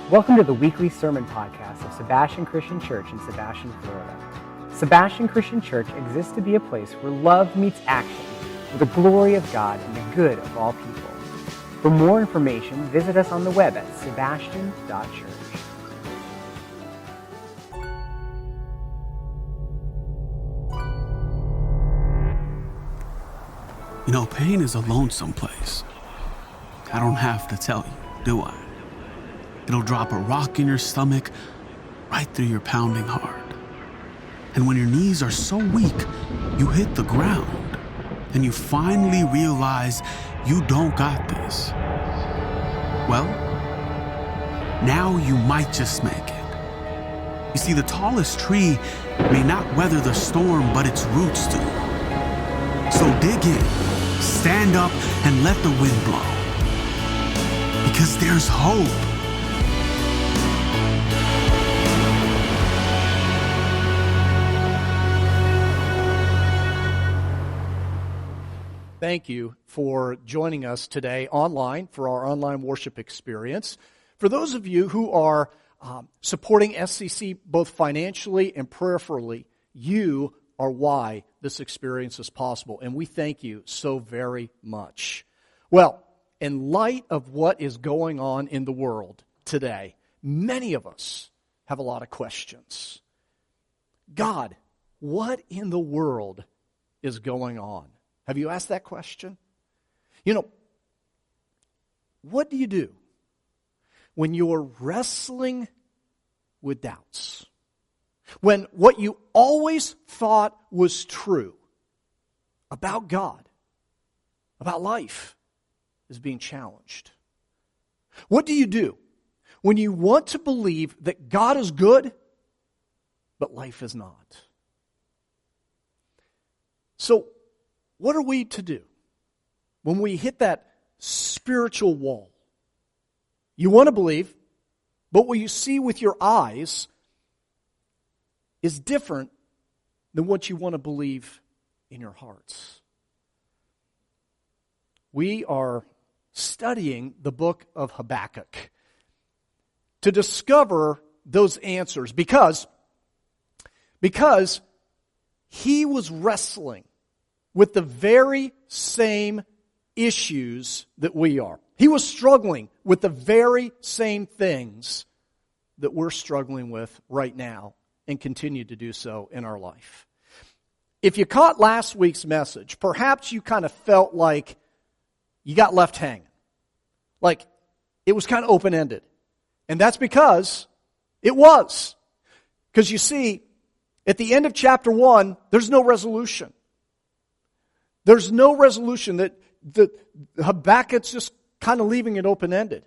Welcome to the weekly sermon podcast of Sebastian Christian Church in Sebastian, Florida. Sebastian Christian Church exists to be a place where love meets action for the glory of God and the good of all people. For more information, visit us on the web at sebastian.church. You know, pain is a lonesome place. I don't have to tell you, do I? It'll drop a rock in your stomach right through your pounding heart. And when your knees are so weak, you hit the ground and you finally realize you don't got this. Well, now you might just make it. You see, the tallest tree may not weather the storm, but its roots do. So dig in, stand up, and let the wind blow. Because there's hope. Thank you for joining us today online for our online worship experience. For those of you who are supporting SCC both financially and prayerfully, you are why this experience is possible, and we thank you so very much. Well, in light of what is going on in the world today, many of us have a lot of questions. God, what in the world is going on? Have you asked that question? You know, what do you do when you're wrestling with doubts? When what you always thought was true about God, about life, is being challenged? What do you do when you want to believe that God is good, but life is not? So, what are we to do when we hit that spiritual wall? You want to believe, but what you see with your eyes is different than what you want to believe in your hearts. We are studying the book of Habakkuk to discover those answers because he was wrestling with the very same issues that we are. He was struggling with the very same things that we're struggling with right now and continue to do so in our life. If you caught last week's message, perhaps you kind of felt like you got left hanging. Like it was kind of open-ended. And that's because it was. Because you see, at the end of chapter 1, there's no resolution. There's no resolution. That Habakkuk's just kind of leaving it open-ended.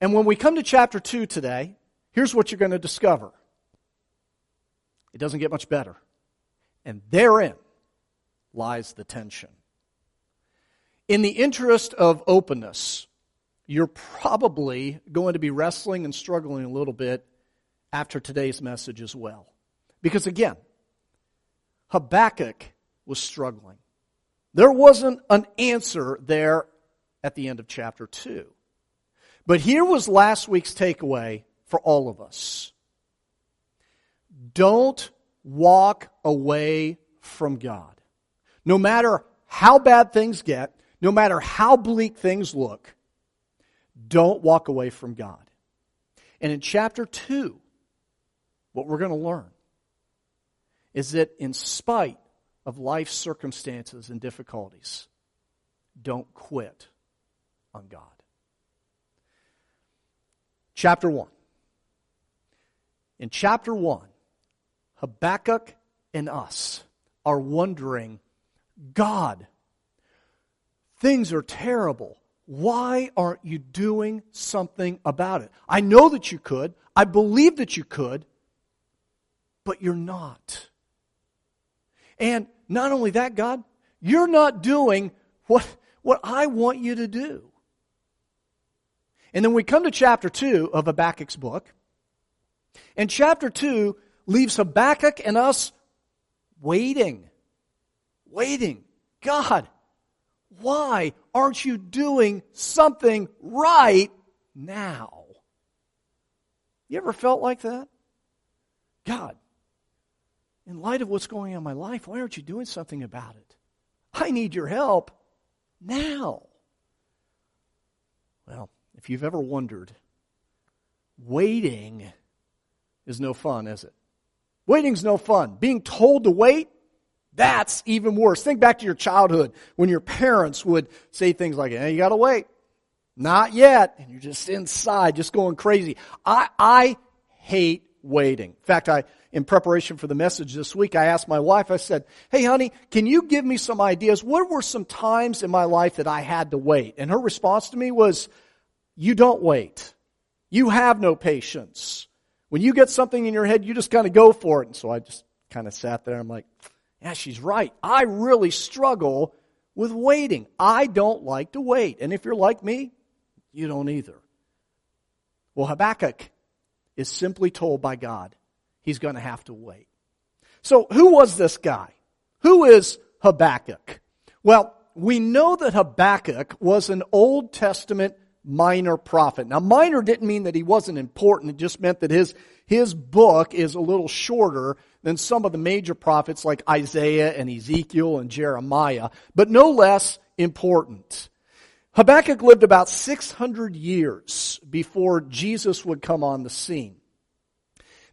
And when we come to chapter 2 today, here's what you're going to discover. It doesn't get much better. And therein lies the tension. In the interest of openness, you're probably going to be wrestling and struggling a little bit after today's message as well. Because again, Habakkuk was struggling. There wasn't an answer there at the end of chapter 2. But here was last week's takeaway for all of us. Don't walk away from God. No matter how bad things get, no matter how bleak things look, don't walk away from God. And in chapter 2, what we're going to learn is that in spite of life's circumstances and difficulties, don't quit on God. Chapter 1. In chapter 1, Habakkuk and us are wondering, God, things are terrible. Why aren't you doing something about it? I know that you could. I believe that you could. But you're not. And not only that, God, you're not doing what I want you to do. And then we come to chapter 2 of Habakkuk's book. And chapter 2 leaves Habakkuk and us waiting. God, why aren't you doing something right now? You ever felt like that? God, in light of what's going on in my life, why aren't you doing something about it? I need your help now. Well, if you've ever wondered, waiting is no fun, is it? Waiting's no fun. Being told to wait, that's even worse. Think back to your childhood when your parents would say things like, hey, you got to wait. Not yet. And you're just inside, just going crazy. I hate waiting. In fact, in preparation for the message this week, I asked my wife, I said, hey, honey, can you give me some ideas? What were some times in my life that I had to wait? And her response to me was, you don't wait. You have no patience. When you get something in your head, you just kind of go for it. And so I just kind of sat there. I'm like, yeah, she's right. I really struggle with waiting. I don't like to wait. And if you're like me, you don't either. Well, Habakkuk is simply told by God he's going to have to wait. So who was this guy? Who is Habakkuk? Well, we know that Habakkuk was an Old Testament minor prophet. Now, minor didn't mean that he wasn't important. It just meant that his book is a little shorter than some of the major prophets like Isaiah and Ezekiel and Jeremiah, but no less important. Habakkuk lived about 600 years before Jesus would come on the scene.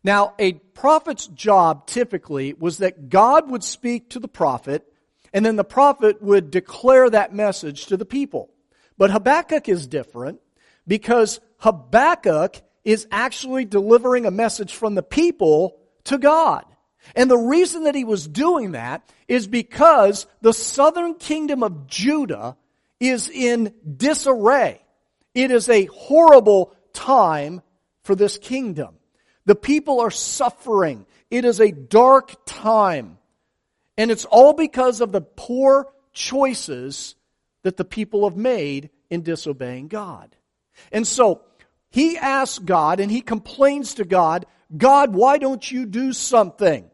Now, a prophet's job typically was that God would speak to the prophet, and then the prophet would declare that message to the people. But Habakkuk is different because Habakkuk is actually delivering a message from the people to God. And the reason that he was doing that is because the southern kingdom of Judah is in disarray. It is a horrible time for this kingdom. The people are suffering. It is a dark time. And it's all because of the poor choices that the people have made in disobeying God. And so he asks God and he complains to God, God, why don't you do something?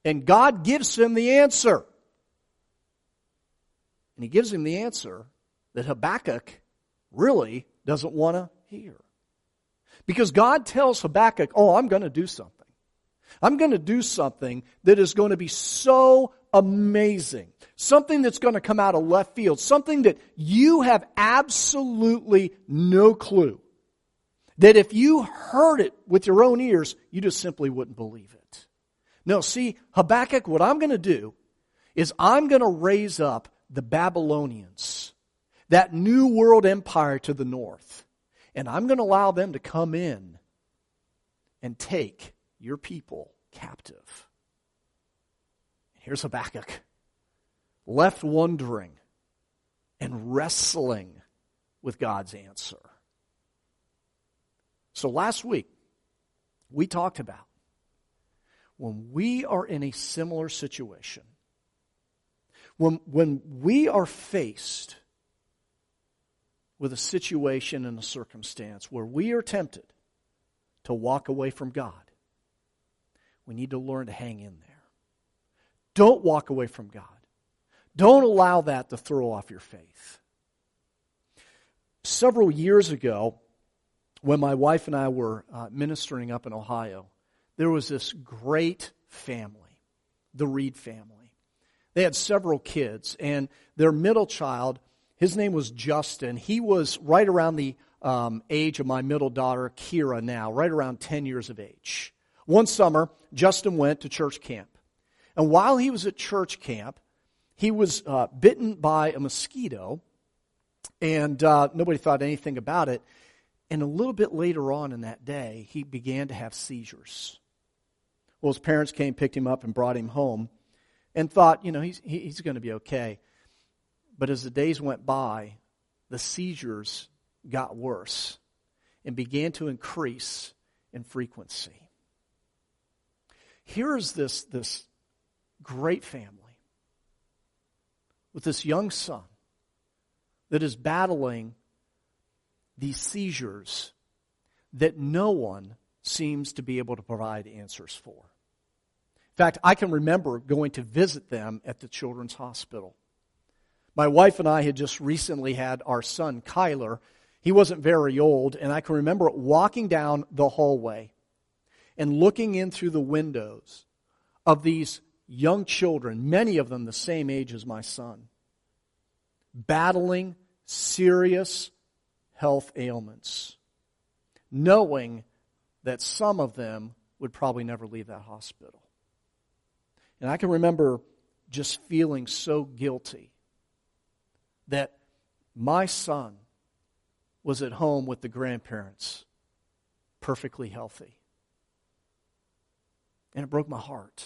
And God gives him the answer. And he gives him the answer that Habakkuk really doesn't want to hear. Because God tells Habakkuk, I'm going to do something. I'm going to do something that is going to be so amazing. Something that's going to come out of left field. Something that you have absolutely no clue. That if you heard it with your own ears, you just simply wouldn't believe it. No, see, Habakkuk, what I'm going to do is I'm going to raise up the Babylonians, that new world empire to the north, and I'm going to allow them to come in and take your people captive. Here's Habakkuk, left wondering and wrestling with God's answer. So last week, we talked about when we are in a similar situation, when we are faced with a situation and a circumstance where we are tempted to walk away from God, we need to learn to hang in there. Don't walk away from God. Don't allow that to throw off your faith. Several years ago, when my wife and I were ministering up in Ohio, there was this great family, the Reid family. They had several kids, and their middle child, his name was Justin. He was right around the age of my middle daughter, Kira, now, right around 10 years of age. One summer, Justin went to church camp. And while he was at church camp, he was bitten by a mosquito, and nobody thought anything about it. And a little bit later on in that day, he began to have seizures. Well, his parents came, picked him up, and brought him home, and thought, he's going to be okay. But as the days went by, the seizures got worse and began to increase in frequency. Here's this great family with this young son that is battling these seizures that no one seems to be able to provide answers for. In fact, I can remember going to visit them at the children's hospital. My wife and I had just recently had our son, Kyler. He wasn't very old, and I can remember walking down the hallway and looking in through the windows of these young children, many of them the same age as my son, battling serious health ailments, knowing that some of them would probably never leave that hospital. And I can remember just feeling so guilty that my son was at home with the grandparents, perfectly healthy. And it broke my heart.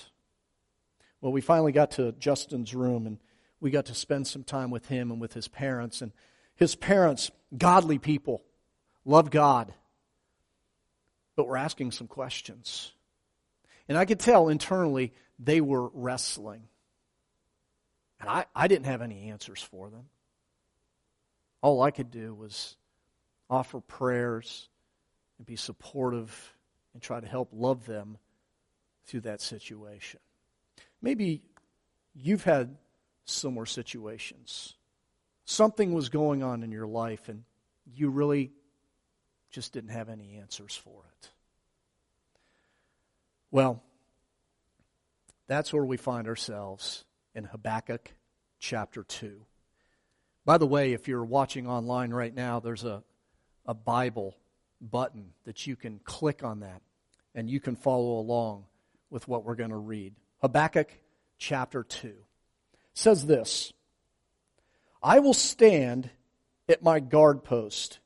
Well, we finally got to Justin's room, and we got to spend some time with him and with his parents. And his parents, godly people, love God, but were asking some questions. And I could tell internally they were wrestling. And I didn't have any answers for them. All I could do was offer prayers and be supportive and try to help love them through that situation. Maybe you've had similar situations. Something was going on in your life and you really just didn't have any answers for it. Well, that's where we find ourselves in Habakkuk chapter 2. By the way, if you're watching online right now, there's a Bible button that you can click on that and you can follow along with what we're going to read. Habakkuk chapter 2 says this: I will stand at my guard post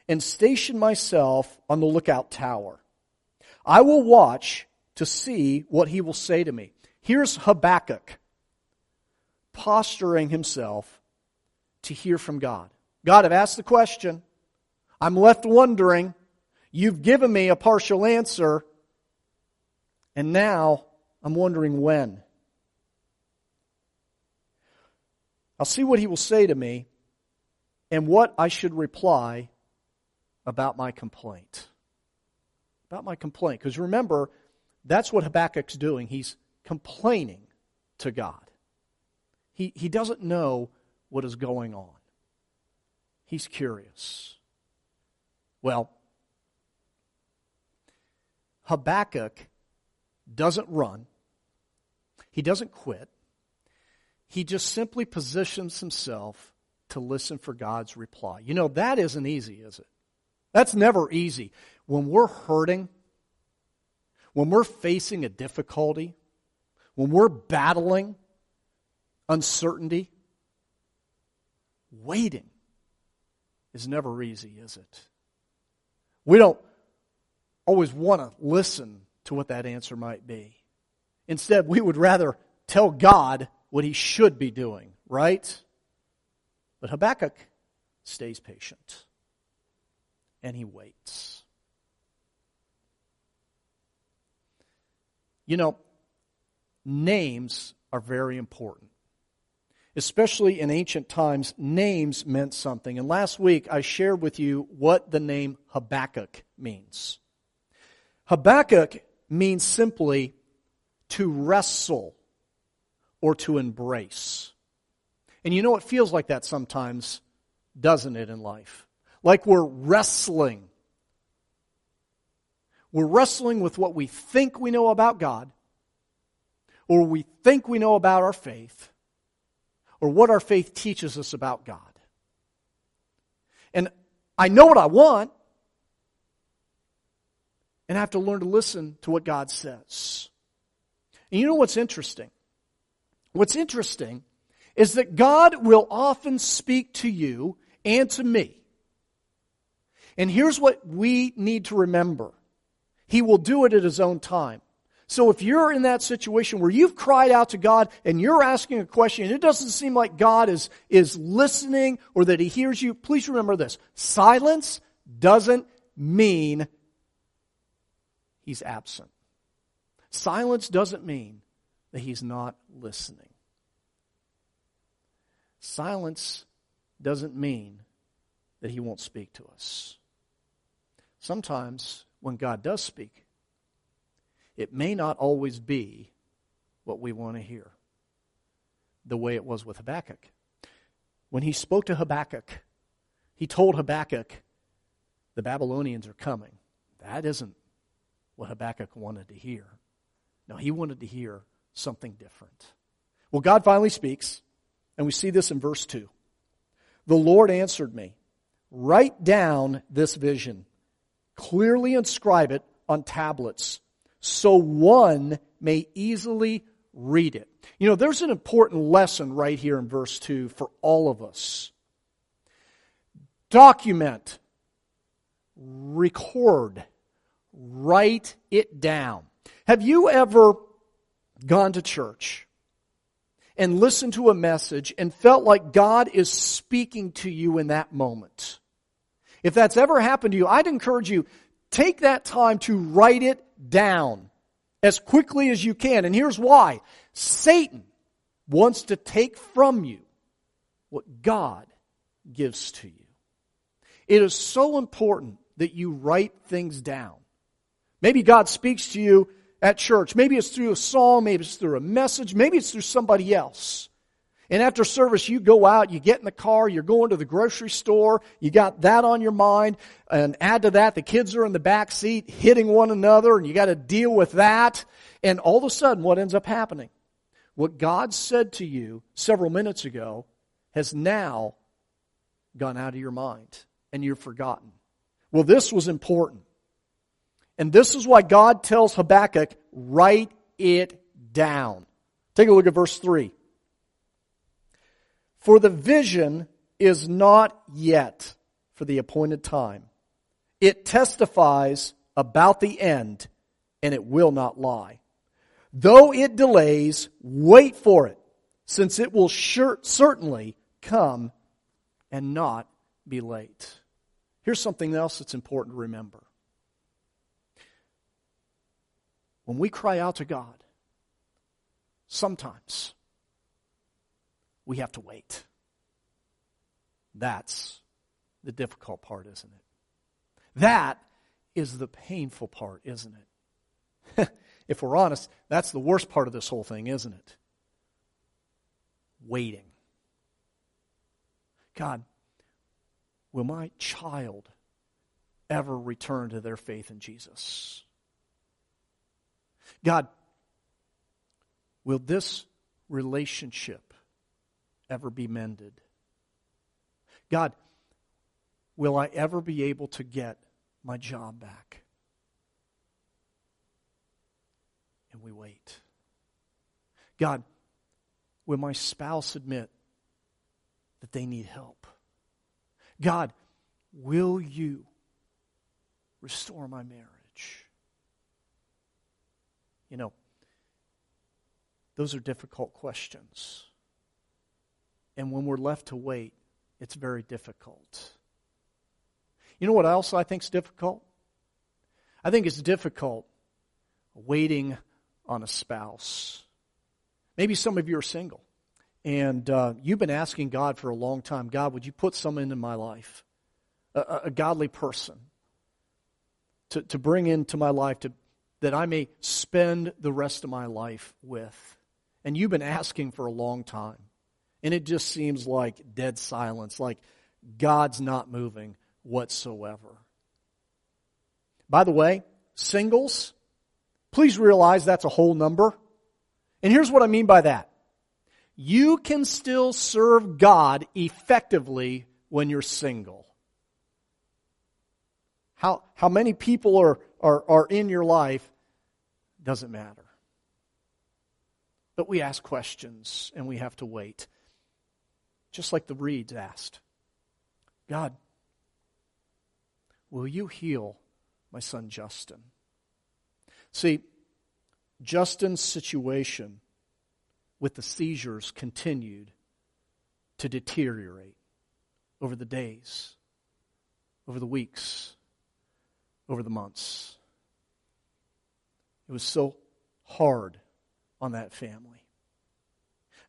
and station myself on the lookout tower. I will watch to see what he will say to me. Here's Habakkuk posturing himself to hear from God. God, I've asked the question. I'm left wondering. You've given me a partial answer. And now I'm wondering when. I'll see what he will say to me and what I should reply about my complaint. About my complaint. Because remember, that's what Habakkuk's doing. He's complaining to God. He doesn't know what is going on. He's curious. Well, Habakkuk doesn't run. He doesn't quit. He just simply positions himself to listen for God's reply. You know, that isn't easy, is it? That's never easy. When we're hurting, when we're facing a difficulty, when we're battling uncertainty, waiting is never easy, is it? We don't always want to listen to what that answer might be. Instead, we would rather tell God what he should be doing, right? But Habakkuk stays patient, and he waits. You know, names are very important. Especially in ancient times, names meant something. And last week, I shared with you what the name Habakkuk means. Habakkuk means simply to wrestle or to embrace. And you know, it feels like that sometimes, doesn't it, in life? Like we're wrestling. We're wrestling with what we think we know about God, or we think we know about our faith, or what our faith teaches us about God. And I know what I want, and I have to learn to listen to what God says. And you know what's interesting? What's interesting is that God will often speak to you and to me. And here's what we need to remember. He will do it at His own time. So if you're in that situation where you've cried out to God and you're asking a question and it doesn't seem like God is listening or that He hears you, please remember this. Silence doesn't mean He's absent. Silence doesn't mean that He's not listening. Silence doesn't mean that He won't speak to us. Sometimes when God does speak, it may not always be what we want to hear, the way it was with Habakkuk. When he spoke to Habakkuk, he told Habakkuk, the Babylonians are coming. That isn't what Habakkuk wanted to hear. No, he wanted to hear something different. Well, God finally speaks, and we see this in verse 2. The Lord answered me, write down this vision, clearly inscribe it on tablets, so one may easily read it. You know, there's an important lesson right here in verse 2 for all of us. Document, record, write it down. Have you ever gone to church and listened to a message and felt like God is speaking to you in that moment? If that's ever happened to you, I'd encourage you, take that time to write it down as quickly as you can. And here's why. Satan wants to take from you what God gives to you. It is so important that you write things down. Maybe God speaks to you at church. Maybe it's through a song, maybe it's through a message, maybe it's through somebody else. And after service, you go out, you get in the car, you're going to the grocery store, you got that on your mind, and add to that, the kids are in the back seat hitting one another, and you got to deal with that. And all of a sudden, what ends up happening? What God said to you several minutes ago has now gone out of your mind, and you've forgotten. Well, this was important. And this is why God tells Habakkuk, write it down. Take a look at verse 3. For the vision is not yet for the appointed time. It testifies about the end, and it will not lie. Though it delays, wait for it, since it will certainly come and not be late. Here's something else that's important to remember. When we cry out to God, sometimes we have to wait. That's the difficult part, isn't it? That is the painful part, isn't it? If we're honest, that's the worst part of this whole thing, isn't it? Waiting. God, will my child ever return to their faith in Jesus? God, will this relationship ever be mended? God, will I ever be able to get my job back? And we wait. God, will my spouse admit that they need help? God, will you restore my marriage? You know, those are difficult questions. And when we're left to wait, it's very difficult. You know what else I think is difficult? I think it's difficult waiting on a spouse. Maybe some of you are single, and you've been asking God for a long time, God, would you put someone in my life, a godly person, to bring into my life that I may spend the rest of my life with. And you've been asking for a long time. And it just seems like dead silence, like God's not moving whatsoever. By the way, singles, please realize that's a whole number. And here's what I mean by that. You can still serve God effectively when you're single. How many people are in your life doesn't matter. But we ask questions and we have to wait. Just like the Reids asked. God, will you heal my son Justin? See, Justin's situation with the seizures continued to deteriorate over the days, over the weeks, over the months. It was so hard on that family.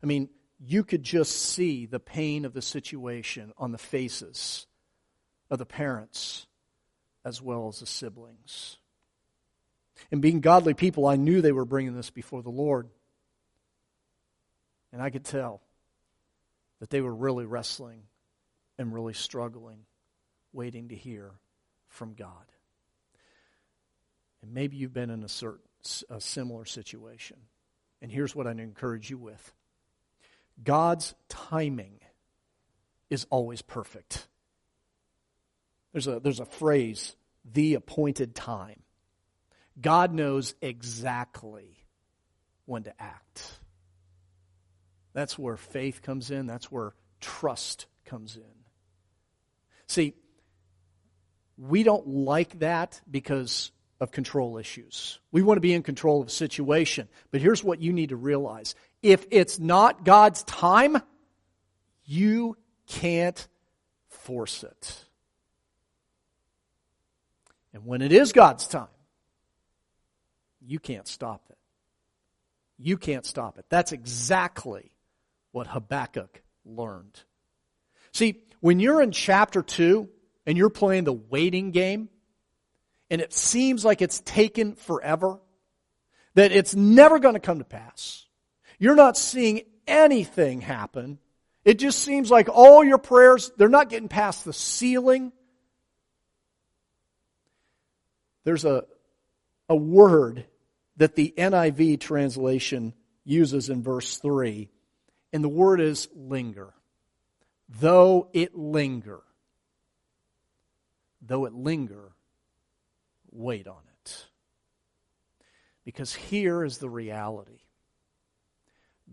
I mean, you could just see the pain of the situation on the faces of the parents as well as the siblings. And being godly people, I knew they were bringing this before the Lord. And I could tell that they were really wrestling and really struggling, waiting to hear from God. And maybe you've been in a similar situation. And here's what I'd encourage you with. God's timing is always perfect. There's a phrase, the appointed time. God knows exactly when to act. That's where faith comes in. That's where trust comes in. See, we don't like that because of control issues. We want to be in control of a situation. But here's what you need to realize. If it's not God's time, you can't force it. And when it is God's time, you can't stop it. You can't stop it. That's exactly what Habakkuk learned. See, when you're in chapter 2 and you're playing the waiting game, and it seems like it's taken forever, that it's never going to come to pass, you're not seeing anything happen. It just seems like all your prayers, they're not getting past the ceiling. There's a word that the NIV translation uses in verse 3, and the word is linger. Though it linger, wait on it. Because here is the reality.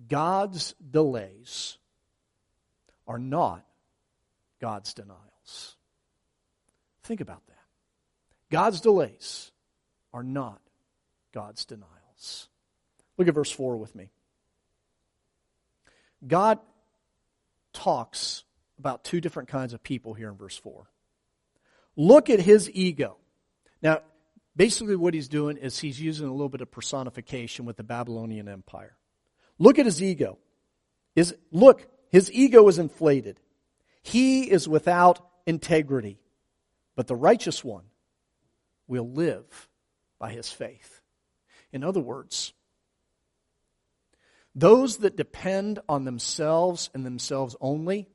God's delays are not God's denials. Think about that. God's delays are not God's denials. Look at verse 4 with me. God talks about two different kinds of people here in verse 4. Look at his ego. Now, basically what he's doing is he's using a little bit of personification with the Babylonian Empire. Look at his ego. His ego is inflated. He is without integrity. But the righteous one will live by his faith. In other words, those that depend on themselves and themselves only,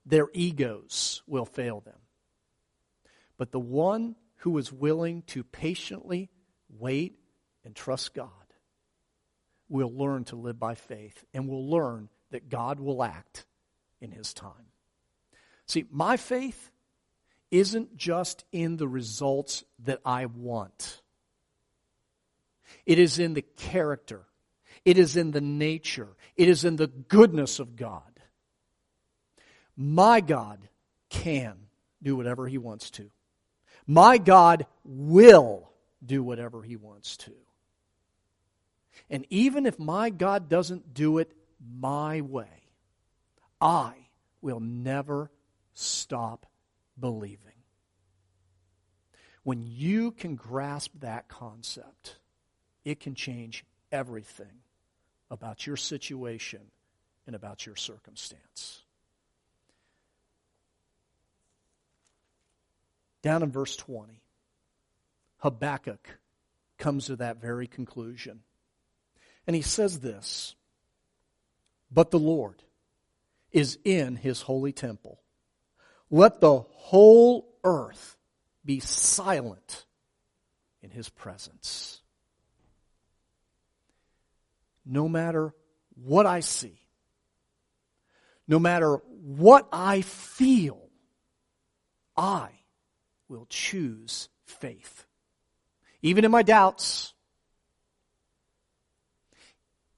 their egos will fail them. But the one who is willing to patiently wait and trust God will learn to live by faith and will learn that God will act in his time. See, my faith isn't just in the results that I want. It is in the character. It is in the nature. It is in the goodness of God. My God can do whatever he wants to. My God will do whatever he wants to. And even if my God doesn't do it my way, I will never stop believing. When you can grasp that concept, it can change everything about your situation and about your circumstance. Down in verse 20, Habakkuk comes to that very conclusion. And he says this, "But the Lord is in his holy temple. Let the whole earth be silent in his presence." No matter what I see, no matter what I feel, I will choose faith. Even in my doubts,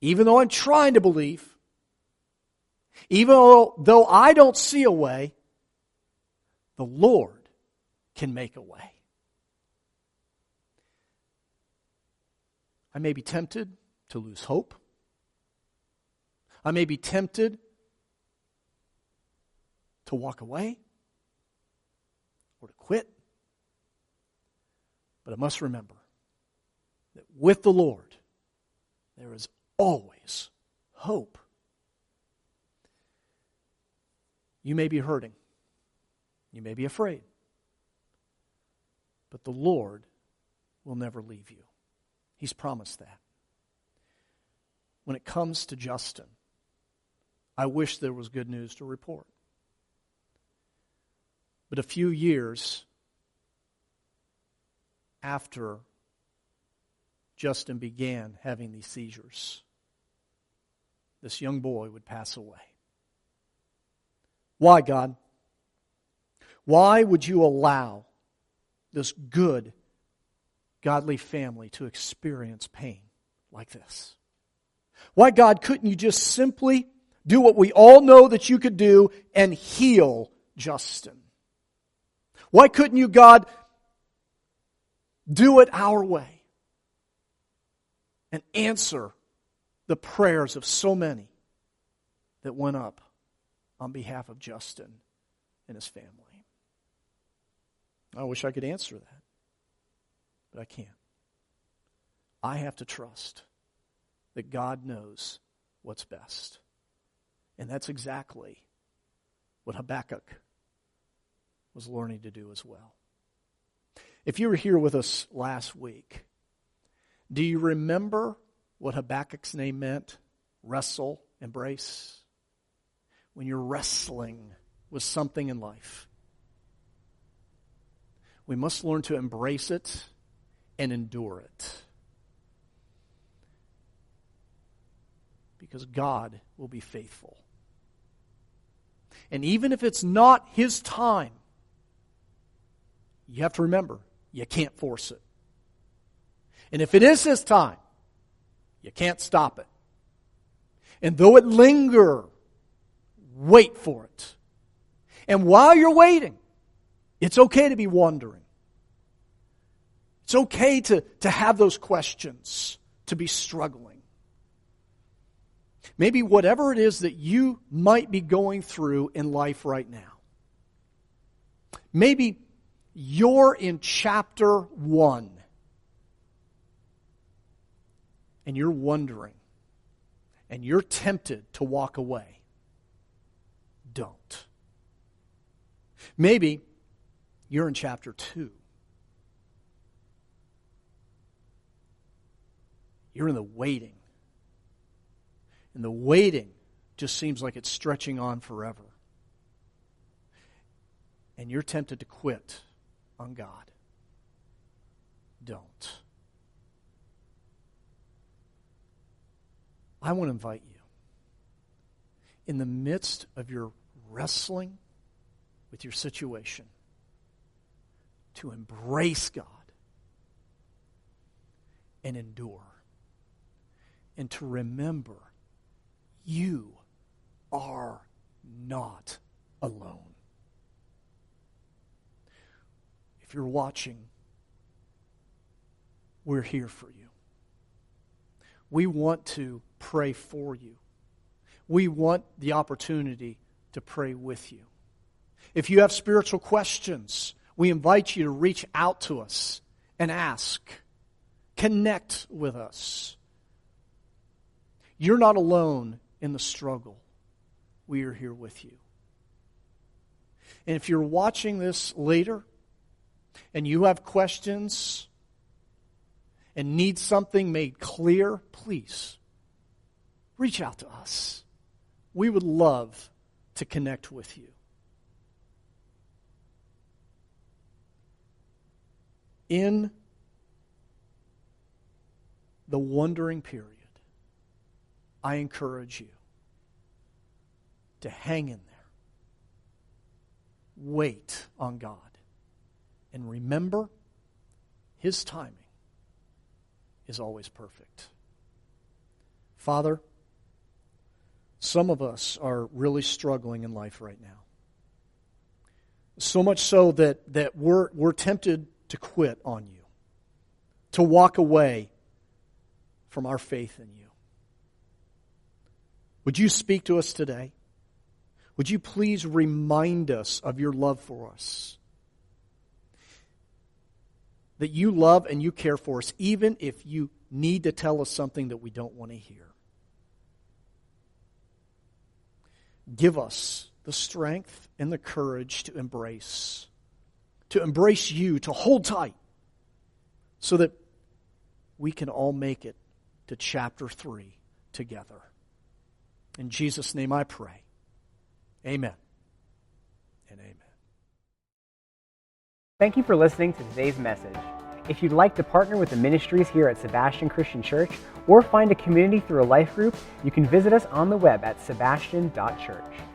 even though I'm trying to believe, even though I don't see a way, the Lord can make a way. I may be tempted to lose hope. I may be tempted to walk away or to quit. But I must remember that with the Lord, there is always hope. You may be hurting. You may be afraid. But the Lord will never leave you. He's promised that. When it comes to Justin, I wish there was good news to report. But a few years after Justin began having these seizures, this young boy would pass away. Why, God? Why would you allow this good, godly family to experience pain like this? Why, God, couldn't you just simply do what we all know that you could do and heal Justin? Why couldn't you, God, do it our way and answer the prayers of so many that went up on behalf of Justin and his family? I wish I could answer that, but I can't. I have to trust that God knows what's best. And that's exactly what Habakkuk was learning to do as well. If you were here with us last week, do you remember what Habakkuk's name meant? Wrestle, embrace. When you're wrestling with something in life, we must learn to embrace it and endure it. Because God will be faithful. And even if it's not His time, you have to remember, you can't force it. And if it is His time, you can't stop it. And though it linger, wait for it. And while you're waiting, it's okay to be wondering. It's okay to have those questions, to be struggling. Maybe whatever it is that you might be going through in life right now. Maybe you're in chapter 1 and you're wondering and you're tempted to walk away. Don't. Maybe you're in chapter 2. You're in the waiting. And the waiting just seems like it's stretching on forever. And you're tempted to quit on God. Don't. I want to invite you, in the midst of your wrestling with your situation, to embrace God and endure, and to remember you are not alone. If you're watching, we're here for you. We want to pray for you. We want the opportunity to pray with you. If you have spiritual questions, we invite you to reach out to us and ask. Connect with us. You're not alone in the struggle. We are here with you. And if you're watching this later and you have questions and need something made clear, please reach out to us. We would love to connect with you. In the wondering period, I encourage you to hang in there. Wait on God. And remember, His timing is always perfect. Father, some of us are really struggling in life right now. So much so that we're tempted to quit on you, to walk away from our faith in you. Would you speak to us today? Would you please remind us of your love for us? That you love and you care for us, even if you need to tell us something that we don't want to hear. Give us the strength and the courage to embrace you, to hold tight, so that we can all make it to chapter 3 together. In Jesus' name I pray. Amen and amen. Thank you for listening to today's message. If you'd like to partner with the ministries here at Sebastian Christian Church or find a community through a life group, you can visit us on the web at sebastian.church.